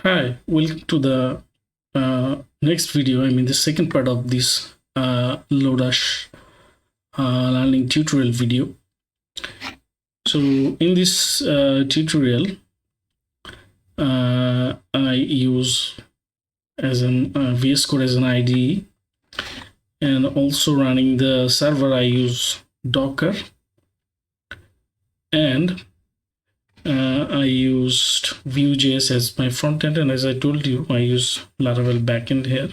Hi, welcome to the next video. The second part of this Lodash learning tutorial video. So in this tutorial, I use as an VS Code as an IDE, and also running the server I use Docker, and I used Vue.js as my front end, and as I told you, I use Laravel backend here.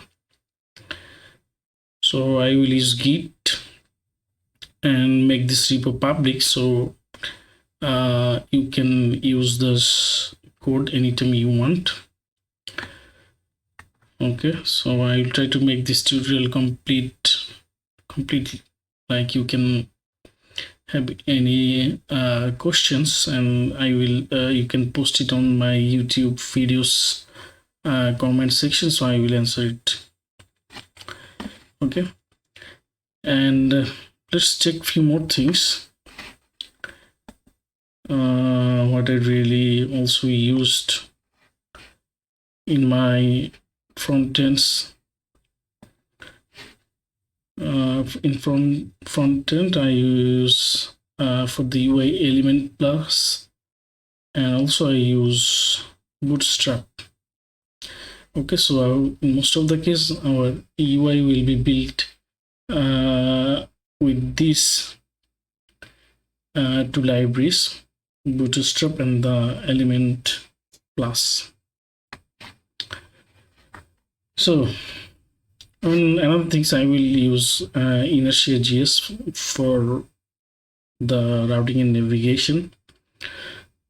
So I will use Git and make this repo public, so you can use this code anytime you want. Okay, so I will try to make this tutorial completely, like you can have any questions, and I will you can post it on my YouTube videos comment section, so I will answer it. Okay, and let's check few more things. What I really also used in my front ends. In front end, I use for the UI Element Plus, and also I use Bootstrap. Okay, so in most of the case, our UI will be built with these two libraries, Bootstrap and the Element Plus. So another things, I will use Inertia.js for the routing and navigation.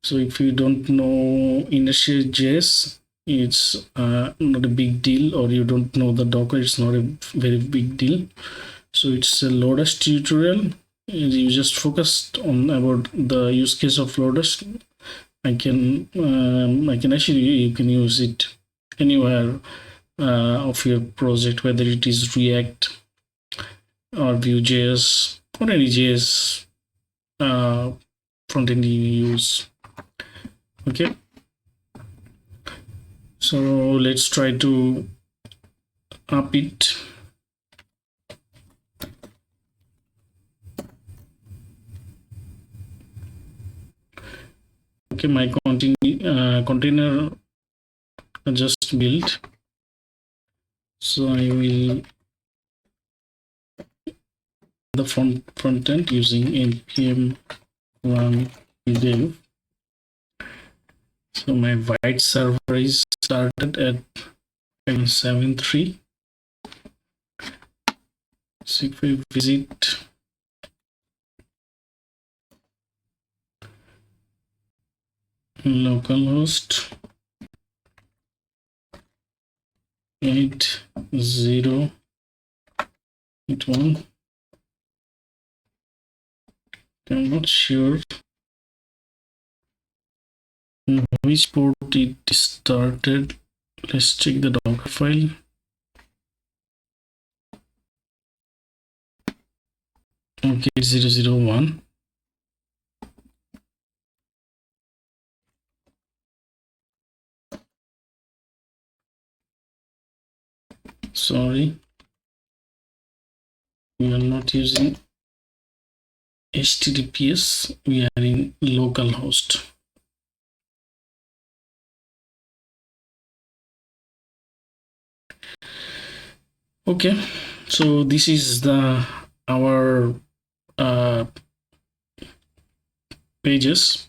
So if you don't know Inertia.js, it's not a big deal, or you don't know the Docker, it's not a very big deal. So it's a Lodash tutorial. You just focused on about the use case of Lodash. I can actually, you can use it anywhere of your project, whether it is React or Vue.js or any JS front end you use. Okay, so let's try to up it. Okay, my container just built, so I will the front end using npm run dev. So my white server is started at 7.3. So if we visit localhost 8081, I'm not sure which port it started. Let's check the Docker file. Okay, 001. Sorry, we are not using HTTPS, we are in localhost. Okay, so this is our pages.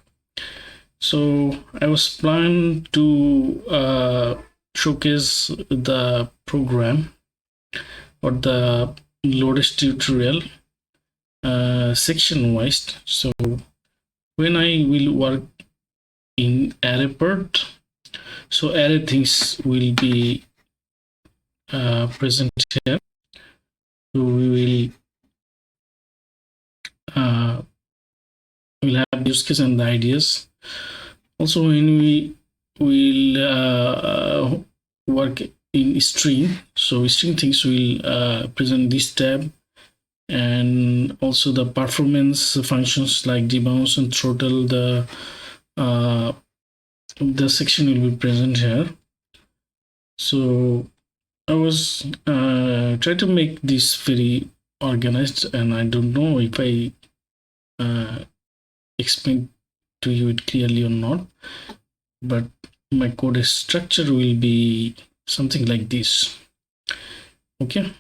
So I was planning to showcase the program or the Lodash tutorial section wise. So when I will work in array part, so array things will be present here. So we will have use case and the ideas. Also, when we will work in string, so string things will present this tab, and also the performance functions like debounce and throttle, the section will be present here. So I was trying to make this very organized, and I don't know if I explained to you it clearly or not, but my code structure will be something like this. Okay,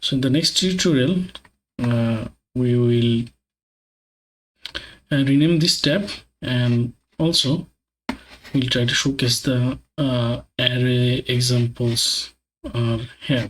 so in the next tutorial we will rename this tab, and also we'll try to showcase the array examples here.